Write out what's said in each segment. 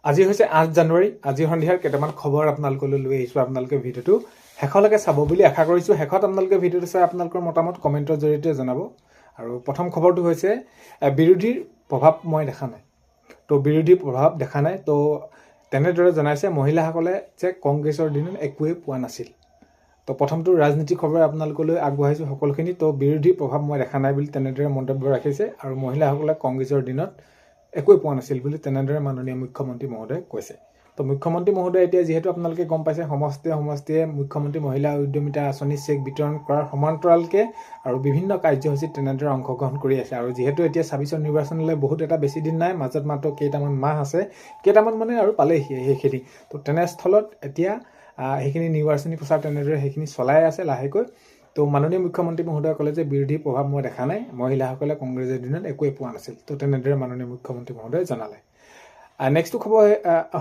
আজি হৈছে 8 জানুৱাৰী। আজি সন্ধিয়াৰ কেইটামান খবৰ আপোনালোকলৈ লৈ আহিছোঁ। আপোনালোকে ভিডিঅ'টো শেষলৈকে চাব বুলি আশা কৰিছোঁ। শেষত আপোনালোকে ভিডিঅ'টো চাই আপোনালোকৰ মতামত কমেণ্টৰ জৰিয়তে জনাব। আৰু প্ৰথম খবৰটো হৈছে বিৰোধীৰ প্ৰভাৱ মই দেখা নাই। তো বিৰোধীৰ প্ৰভাৱ দেখা নাই। তো তেনেদৰে জনাইছে মহিলাসকলে যে কংগ্ৰেছৰ দিনত একোৱেই পোৱা নাছিল। তো প্ৰথমটো ৰাজনীতিক খবৰ আপোনালোকলৈ আগবঢ়াইছোঁ সকলোখিনি। তো বিৰোধীৰ প্ৰভাৱ মই দেখা নাই বুলি তেনেদৰে মন্তব্য ৰাখিছে। আৰু মহিলাসকলে কংগ্ৰেছৰ দিনত একোৱেই পোৱা নাছিল বুলি তেনেদৰে মাননীয় মুখ্যমন্ত্ৰী মহোদয়ে কৈছে। তো মুখ্যমন্ত্ৰী মহোদয়ে এতিয়া যিহেতু আপোনালোকে গম পাইছে সমষ্টিয়ে মুখ্যমন্ত্ৰী মহিলা উদ্যমিতা আঁচনি চেক বিতৰণ কৰাৰ সমান্তৰালকে আৰু বিভিন্ন কাৰ্যসূচীত তেনেদৰে অংশগ্ৰহণ কৰি আছে। আৰু যিহেতু এতিয়া 26ৰ নিৰ্বাচনলৈ বহুত এটা বেছি দিন নাই, মাজত মাত্ৰ কেইটামান মাহ আছে, কেইটামান মানে আৰু পালেহি সেইখিনি। তো তেনেস্থলত এতিয়া সেইখিনি নিৰ্বাচনী প্ৰচাৰ তেনেদৰে সেইখিনি চলাই আছে লাহেকৈ। তো মাননীয় মুখ্যমন্ত্ৰী মহোদয়ে ক'লে যে বিৰোধী প্ৰভাৱ মই দেখা নাই, মহিলাসকলে কংগ্ৰেছৰ দিনত একোৱেই পোৱা নাছিল। তো তেনেদৰে মাননীয় মুখ্যমন্ত্ৰী মহোদয়ে জনালে। নেক্সটটো খবৰ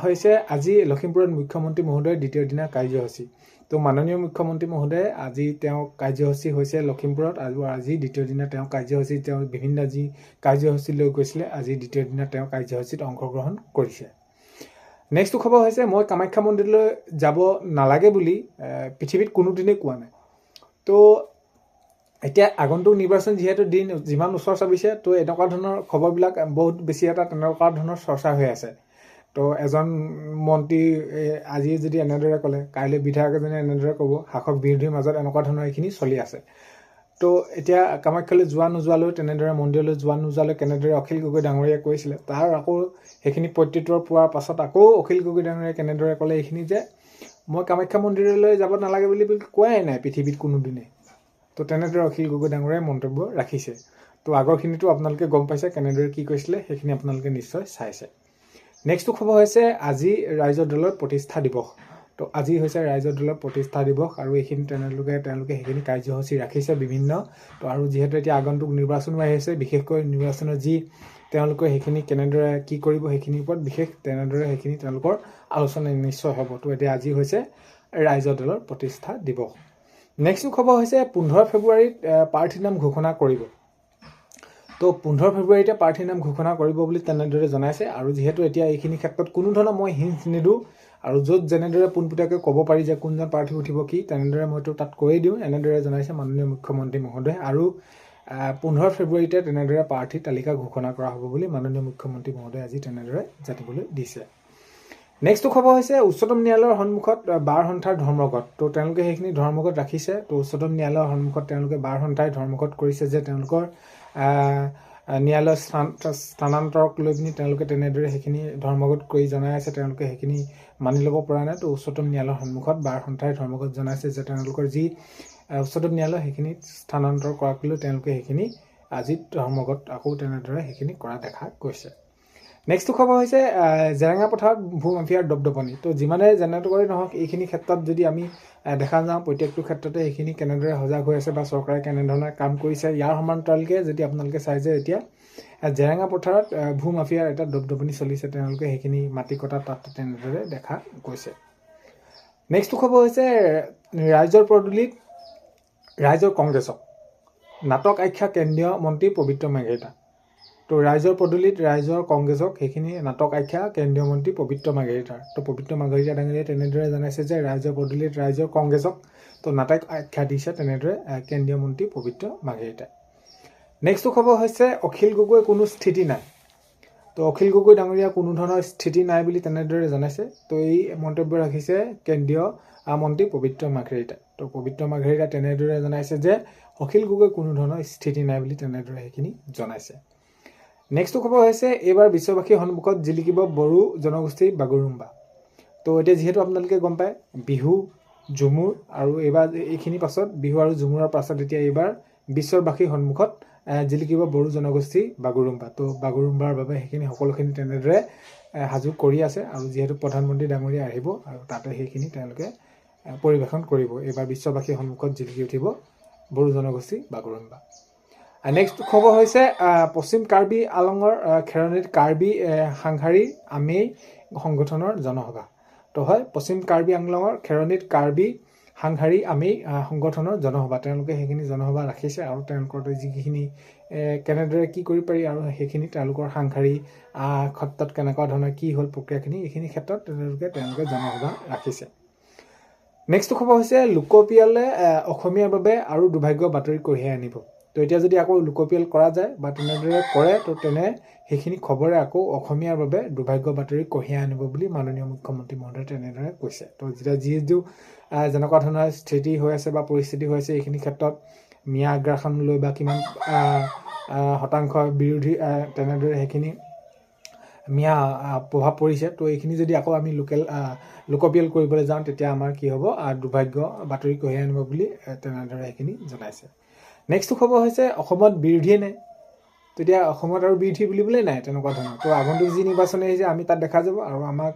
হৈছে আজি লখিমপুৰত মুখ্যমন্ত্ৰী মহোদয়ৰ দ্বিতীয় দিনৰ কাৰ্যসূচী। তো মাননীয় মুখ্যমন্ত্ৰী মহোদয়ে আজি তেওঁৰ কাৰ্যসূচী হৈছে লখিমপুৰত, আৰু আজি দ্বিতীয় দিনা তেওঁ কাৰ্যসূচী তেওঁ বিভিন্ন যি কাৰ্যসূচী লৈ গৈছিলে আজি দ্বিতীয় দিনা তেওঁ কাৰ্যসূচীত অংশগ্ৰহণ কৰিছে। নেক্সটটো খবৰ হৈছে মই কামাখ্যা মন্দিৰলৈ যাব নালাগে বুলি পৃথিৱীত কোনোদিনেই কোৱা নাই। তো এতিয়া আগন্তুক নিৰ্বাচন যিহেতু দিন যিমান ওচৰ চাপিছে, তো এনেকুৱা ধৰণৰ খবৰবিলাক বহুত বেছি এটা তেনেকুৱা ধৰণৰ চৰ্চা হৈ আছে। তো এজন মন্ত্ৰী আজি যদি এনেদৰে ক'লে, কাইলৈ বিধায়ক এজনে এনেদৰে ক'ব, শাসক বিৰোধীৰ মাজত এনেকুৱা ধৰণৰ এইখিনি চলি আছে। তো এতিয়া কামাখ্যালৈ যোৱা নোযোৱালৈ, তেনেদৰে মন্দিৰলৈ যোৱা নোযোৱালৈ কেনেদৰে অখিল গগৈ ডাঙৰীয়াই কৈছিলে, তাৰ আকৌ সেইখিনি প্ৰত্যুত্তৰ পোৱাৰ পাছত আকৌ অখিল গগৈ ডাঙৰীয়াই কেনেদৰে ক'লে এইখিনি যে মই কামাখ্যা মন্দিৰলৈ যাব নালাগে বুলি কোৱাই নাই পৃথিৱীত কোনোদিনে। তো তেনেদৰে অখিল গগৈ ডাঙৰীয়াই মন্তব্য ৰাখিছে। তো আগৰখিনিতো আপোনালোকে গম পাইছে কেনেদৰে কি কৈছিলে, সেইখিনি আপোনালোকে নিশ্চয় চাইছে। নেক্সটটো খবৰ হৈছে আজি ৰাইজৰ দলৰ প্ৰতিষ্ঠা দিৱস। তো আজি হৈছে ৰাইজৰ দলৰ প্ৰতিষ্ঠা দিৱস, আৰু এইখিনি তেওঁলোকে সেইখিনি কাৰ্যসূচী ৰাখিছে বিভিন্ন। তো আৰু যিহেতু এতিয়া আগন্তুক নিৰ্বাচনো আহি আছে, বিশেষকৈ নিৰ্বাচনৰ যি তেওঁলোকে সেইখিনি কেনেদৰে কি কৰিব সেইখিনিৰ ওপৰত বিশেষ তেনেদৰে সেইখিনি তেওঁলোকৰ আলোচনা নিশ্চয় হ'ব। তো এতিয়া আজি হৈছে ৰাইজৰ দলৰ প্ৰতিষ্ঠা দিৱস। নেক্সটটো খবৰ হৈছে 15 ফেব্ৰুৱাৰীত প্ৰাৰ্থীৰ নাম ঘোষণা কৰিব। তো 15 ফেব্ৰুৱাৰীতে প্ৰাৰ্থীৰ নাম ঘোষণা কৰিব বুলি তেনেদৰে জনাইছে। আৰু যিহেতু এতিয়া এইখিনি ক্ষেত্ৰত কোনো ধৰণৰ মই হিণ্ট নিদিওঁ, আৰু য'ত যেনেদৰে পোনপটীয়াকৈ ক'ব পাৰি যে কোনজন প্ৰাৰ্থী উঠিব কি, তেনেদৰে মইতো তাত কৈয়ে দিওঁ, এনেদৰে জনাইছে মাননীয় মুখ্যমন্ত্ৰী মহোদয়ে। আৰু 15 ফেব্ৰুৱাৰীতে তেনেদৰে প্ৰাৰ্থী তালিকা ঘোষণা কৰা হ'ব বুলি মাননীয় মুখ্যমন্ত্ৰী মহোদয়ে আজি তেনেদৰে জানিবলৈ দিছে। নেক্সটটো খবৰ হৈছে উচ্চতম ন্যায়ালয়ৰ সন্মুখত বাৰ সন্থাৰ ধৰ্মঘট। তো তেওঁলোকে সেইখিনি ধৰ্মঘট ৰাখিছে। তো উচ্চতম ন্যায়ালয়ৰ সন্মুখত তেওঁলোকে বাৰ সন্থাই ধৰ্মঘট কৰিছে যে তেওঁলোকৰ ন্যায়ালয়ৰ স্থানান্তৰক লৈ পিনি তেওঁলোকে তেনেদৰে সেইখিনি ধৰ্মঘট কৰি জনাই আছে তেওঁলোকে সেইখিনি মানি ল'ব পৰা নাই। তো উচ্চতম ন্যায়ালয়ৰ সন্মুখত বাৰ সন্থাই ধৰ্মঘট জনাইছে যে তেওঁলোকৰ যি উচ্চতম ন্যায়ালয় সেইখিনি স্থানান্তৰ কৰাক লৈ তেওঁলোকে সেইখিনি আজি ধৰ্মঘট আকৌ তেনেদৰে সেইখিনি কৰা দেখা গৈছে। নেক্সটটো খবৰ হৈছে জেৰেঙা পথাৰত ভূ মাফিয়াৰ দপদপনি। তো যিমানে যেনেদৰে নহওক এইখিনি ক্ষেত্ৰত যদি আমি দেখা যাওঁ, প্ৰত্যেকটো ক্ষেত্ৰতে এইখিনি কেনেদৰে সজাগ হৈ আছে বা চৰকাৰে কেনেধৰণে কাম কৰিছে, ইয়াৰ সমান্তৰালকৈ যদি আপোনালোকে চাই যে এতিয়া জেৰেঙা পথাৰত ভূ মাফিয়াৰ এটা দপদপনি চলিছে, তেওঁলোকে সেইখিনি মাটি কটা তাত তেনেদৰে দেখা গৈছে। নেক্সটটো খবৰ হৈছে ৰাইজৰ পদূলিত ৰাইজৰ কংগ্ৰেছক নাটক আখ্যা কেন্দ্ৰীয় মন্ত্ৰী পবিত্ৰ মাৰ্ঘেৰিটা। তো ৰাইজৰ পদূলিত ৰাইজৰ কংগ্ৰেছক সেইখিনি নাটক আখ্যা কেন্দ্ৰীয় মন্ত্ৰী পবিত্ৰ মাৰ্ঘেৰিটাৰ। তো পবিত্ৰ মাৰ্ঘেৰিটা ডাঙৰীয়াই তেনেদৰে জনাইছে যে ৰাইজৰ পদূলিত ৰাইজৰ কংগ্ৰেছক তো নাটক আখ্যা দিছে তেনেদৰে কেন্দ্ৰীয় মন্ত্ৰী পবিত্ৰ মাৰ্ঘেৰিটাই। নেক্সটটো খবৰ হৈছে অখিল গগৈ কোনো স্থিতি নাই। তো অখিল গগৈ ডাঙৰীয়া কোনো ধৰণৰ স্থিতি নাই বুলি তেনেদৰে জনাইছে। তো এই মন্তব্য ৰাখিছে কেন্দ্ৰীয় মন্ত্ৰী পবিত্ৰ মাৰ্ঘেৰিটাই। তো পবিত্ৰ মাৰ্ঘেৰিটাই তেনেদৰে জনাইছে যে অখিল গগৈ কোনো ধৰণৰ স্থিতি নাই বুলি তেনেদৰে সেইখিনি জনাইছে। নেক্সটটো খবৰ হৈছে এইবাৰ বিশ্ববাসীৰ সন্মুখত জিলিকিব বড়ো জনগোষ্ঠীৰ বাগৰুম্বা। তো এতিয়া যিহেতু আপোনালোকে গম পায় বিহু, ঝুমুৰ, আৰু এইবাৰ এইখিনি পাছত বিহু আৰু ঝুমুৰৰ পাছত এতিয়া এইবাৰ বিশ্ববাসীৰ সন্মুখত জিলিকিব বড়ো জনগোষ্ঠীৰ বাগৰুম্বা। তো বাগৰুম্বাৰ বাবে সেইখিনি সকলোখিনি তেনেদৰে সাজু কৰি আছে। আৰু যিহেতু প্ৰধানমন্ত্ৰী ডাঙৰীয়া আহিব আৰু তাতে সেইখিনি তেওঁলোকে পৰিৱেশন কৰিব। এইবাৰ বিশ্ববাসীৰ সন্মুখত জিলিকি উঠিব বড়ো জনগোষ্ঠীৰ বাগৰুম্বা। নেক্সট খবৰ হৈছে পশ্চিম কাৰ্বি আলঙৰ খেৰণীত কাৰ্বি সাংহাৰী আমেই সংগঠনৰ জনসভা। তো হয়, পশ্চিম কাৰ্বি আংলঙৰ খেৰণীত কাৰ্বি সাংহাৰী আমেই সংগঠনৰ জনসভা। তেওঁলোকে সেইখিনি জনসভা ৰাখিছে আৰু তেওঁলোকৰ যিখিনি কেনেদৰে কি কৰিব পাৰি আৰু সেইখিনি তেওঁলোকৰ সাংসাৰিক ক্ষেত্ৰত কেনেকুৱা ধৰণৰ কি হ'ল প্ৰক্ৰিয়াখিনি এইখিনি ক্ষেত্ৰত তেওঁলোকে জনসভা ৰাখিছে। নেক্সট খবৰ হৈছে লোকপিয়লে অসমীয়াৰ বাবে আৰু দুৰ্ভাগ্য বাতৰি কঢ়িয়াই আনিব। তো এতিয়া যদি আকৌ লোকপিয়ল কৰা যায় বা তেনেদৰে কৰে তো তেনে সেইখিনি খবৰে আকৌ অসমীয়াৰ বাবে দুৰ্ভাগ্য বাতৰি কঢ়িয়াই আনিব বুলি মাননীয় মুখ্যমন্ত্ৰী মহোদয়ে তেনেদৰে কৈছে। তো যেতিয়া যিটো যেনেকুৱা ধৰণৰ স্থিতি হৈ আছে বা পৰিস্থিতি হৈ আছে এইখিনি ক্ষেত্ৰত মিয়া আগ্ৰাসন লৈ বা কিমান শতাংশ বিৰোধী তেনেদৰে সেইখিনি মিয়া প্ৰভাৱ পৰিছে। তো এইখিনি যদি আকৌ আমি লোকপিয়ল কৰিবলৈ যাওঁ তেতিয়া আমাৰ কি হ'ব দুৰ্ভাগ্য বাতৰি কঢ়িয়াই আনিব বুলি তেনেদৰে সেইখিনি জনাইছে। নেক্সট খবৰ হৈছে অসমত বিৰোধীয়ে নাই। তেতিয়া অসমত আৰু বিৰোধী বুলিবলৈ নাই তেনেকুৱা ধৰণৰ। তো আগন্তুক যি নিৰ্বাচন আহিছে আমি তাত দেখা যাব আৰু আমাক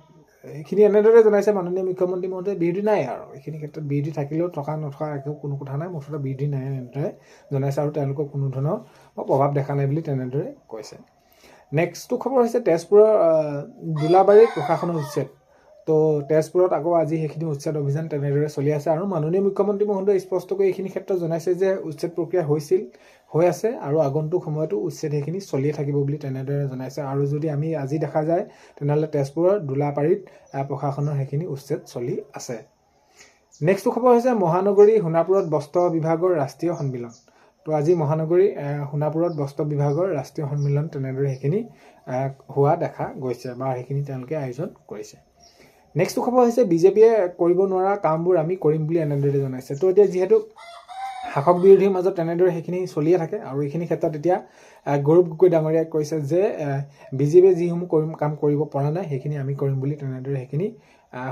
এইখিনি এনেদৰে জনাইছে মাননীয় মুখ্যমন্ত্ৰী মহোদয়ে বিৰোধী নাই আৰু এইখিনি ক্ষেত্ৰত বিৰোধী থাকিলেও থকা নথকা একো কোনো কথা নাই, মুঠতে বিৰোধী নাই এনেদৰে জনাইছে আৰু তেওঁলোকৰ কোনো ধৰণৰ প্ৰভাৱ দেখা নাই বুলি তেনেদৰে কৈছে। নেক্সটটো খবৰ হৈছে তেজপুৰৰ দোলাবাৰীৰ প্ৰশাসনৰ উচ্ছেদ। তো তেজপুৰত আকৌ আজি সেইখিনি উচ্ছেদ অভিযান তেনেদৰে চলি আছে আৰু মাননীয় মুখ্যমন্ত্ৰী মহোদয়ে স্পষ্টকৈ এইখিনি ক্ষেত্ৰত জনাইছে যে উচ্ছেদ প্ৰক্ৰিয়া হৈ আছে আৰু আগন্তুক সময়তো উচ্ছেদ সেইখিনি চলিয়ে থাকিব বুলি তেনেদৰে জনাইছে। আৰু যদি আমি আজি দেখা যায় তেনেহ'লে তেজপুৰৰ দোলাবাৰীত প্ৰশাসনৰ সেইখিনি উচ্ছেদ চলি আছে। নেক্সট খবৰ হৈছে মহানগৰী সোণাপুৰত বস্ত্ৰ বিভাগৰ ৰাষ্ট্ৰীয় সন্মিলন। তো আজি মহানগৰী সোণাপুৰত বস্ত্ৰ বিভাগৰ ৰাষ্ট্ৰীয় সন্মিলন তেনেদৰে সেইখিনি হোৱা দেখা গৈছে বা সেইখিনি তেওঁলোকে আয়োজন কৰিছে। নেক্সট খবৰ হৈছে বিজেপিয়ে কৰিব নোৱাৰা কামবোৰ আমি কৰিম বুলি এনেদৰে জনাইছে। তো এতিয়া যিহেতু শাসক বিৰোধীৰ মাজত তেনেদৰে সেইখিনি চলিয়ে থাকে আৰু এইখিনি ক্ষেত্ৰত এতিয়া গৌৰৱ গগৈ ডাঙৰীয়াই কৈছে যে বিজেপিয়ে যিসমূহ কাম কৰিব পৰা নাই সেইখিনি আমি কৰিম বুলি তেনেদৰে সেইখিনি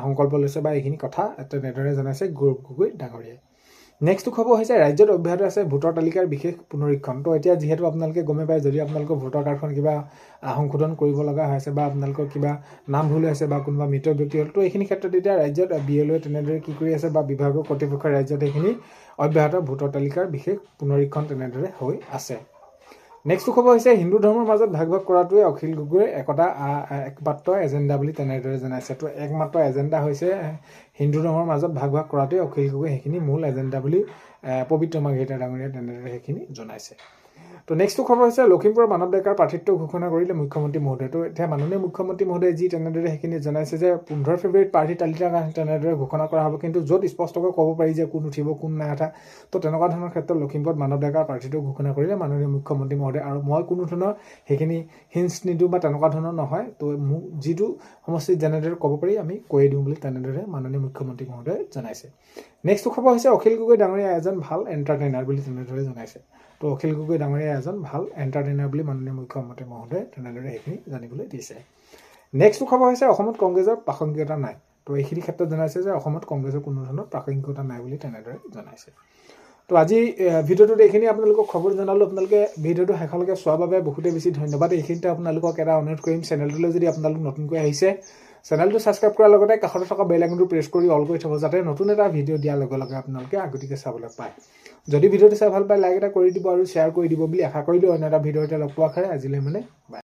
সংকল্প লৈছে বা এইখিনি কথা তেনেদৰে জনাইছে গৌৰৱ গগৈ ডাঙৰীয়াই। নেক্সট খবৰ হৈছে ৰাজ্যত অব্যাহত আছে ভোটাৰ তালিকাৰ বিশেষ পুনৰীক্ষণ। তো এতিয়া যিহেতু আপোনালোকে গমে পায় যদি আপোনালোকৰ ভোটাৰ কাৰ্ডখন কিবা সংশোধন কৰিব লগা হৈছে বা আপোনালোকৰ কিবা নাম ভুল হৈছে বা কোনোবা মৃত ব্যক্তি হ'ল তো এইখিনি ক্ষেত্ৰত এতিয়া ৰাজ্যত BLOৱে তেনেদৰে কি কৰি আছে বা বিভাগৰ কৰ্তৃপক্ষই ৰাজ্যত এইখিনি অব্যাহত ভোটাৰ তালিকাৰ বিশেষ পুনৰীক্ষণ তেনেদৰে হৈ আছে। নেক্সট খবৰ হৈছে হিন্দু ধৰ্মৰ মাজত ভাগ কৰাটোৱে অখিল গগৈৰ একমাত্ৰ এজেণ্ডা বুলি তেনেদৰে জনাইছে। তো একমাত্ৰ এজেণ্ডা হৈছে হিন্দু ধৰ্মৰ মাজত ভাগ কৰাটোৱে অখিল গগৈ সেইখিনি মূল এজেণ্ডা বুলি পবিত্ৰ মাৰ্ঘেৰিটা ডাঙৰীয়াই তেনেদৰে সেইখিনি জনাইছে। তো নেক্সট খবৰ হৈছে লখিমপুৰৰ মানৱ ডেকাৰ প্ৰাৰ্থিত্ব ঘোষণা কৰিলে মুখ্যমন্ত্ৰী মহোদয়ে। তো এতিয়া মাননীয় মুখ্যমন্ত্ৰী মহোদয়ে যি তেনেদৰে সেইখিনি জনাইছে যে 15 ফেব্ৰুৱাৰীত প্ৰাৰ্থী তালিকা তেনেদৰে ঘোষণা কৰা হ'ব, কিন্তু য'ত স্পষ্টকৈ ক'ব পাৰি যে কোন উঠিব কোন নাই উঠা। তো তেনেকুৱা ধৰণৰ ক্ষেত্ৰত লখিমপুৰত মানৱ ডেকাৰ প্ৰাৰ্থিত্ব ঘোষণা কৰিলে মাননীয় মুখ্যমন্ত্ৰী মহোদয়ে। আৰু মই কোনো ধৰণৰ সেইখিনি হিন্টছ নিদিওঁ বা তেনেকুৱা ধৰণৰ নহয়। তো মোক যিটো সমষ্টিত যেনেদৰে ক'ব পাৰি আমি কৈয়ে দিওঁ বুলি তেনেদৰে মাননীয় মুখ্যমন্ত্ৰী মহোদয়ে জনাইছে। নেক্সট খবৰ হৈছে অখিল গগৈ ডাঙৰীয়া এজন ভাল এণ্টাৰটেইনাৰ বুলি তেনেদৰে জনাইছে। তো অখিল গগৈ ডাঙৰীয়া এজন ভাল এণ্টাৰটেইনাৰ বুলি মাননীয় মুখ্যমন্ত্ৰী মহোদয়ে তেনেদৰে সেইখিনি জানিবলৈ দিছে। নেক্সট খবৰ হৈছে অসমত কংগ্ৰেছৰ প্ৰাসংগিকতা নাই। তো এইখিনি ক্ষেত্ৰত জনাইছে যে অসমত কংগ্ৰেছৰ কোনো ধৰণৰ প্ৰাসংগিকতা নাই বুলি তেনেদৰে জনাইছে। তো আজি ভিডিঅ'টোত এইখিনি আপোনালোকক খবৰ জনালোঁ। আপোনালোকে ভিডিঅ'টো শেষলৈকে চোৱাৰ বাবে বহুতেই বেছি ধন্যবাদ। এইখিনিতে আপোনালোকক এটা অনুৰোধ কৰিম, চেনেলটোলৈ যদি আপোনালোক নতুনকৈ আহিছে চেনেলটো ছাবস্ক্ৰাইব কৰাৰ লগতে কাষতে থকা বেল আইকনটো প্ৰেছ কৰি অল কৰি থ'ব যাতে নতুন এটা ভিডিঅ' দিয়াৰ লগে লগে আপোনালোকে আগতীয়াকৈ চাবলৈ পায়। যদি ভিডিঅ'টো চাই ভাল পায় লাইক এটা কৰি দিব আৰু শ্বেয়াৰ কৰি দিব বুলি আশা কৰিলোঁ। অন্য এটা ভিডিঅ'তে লগ পোৱাৰ খাই আজিলৈ বাই।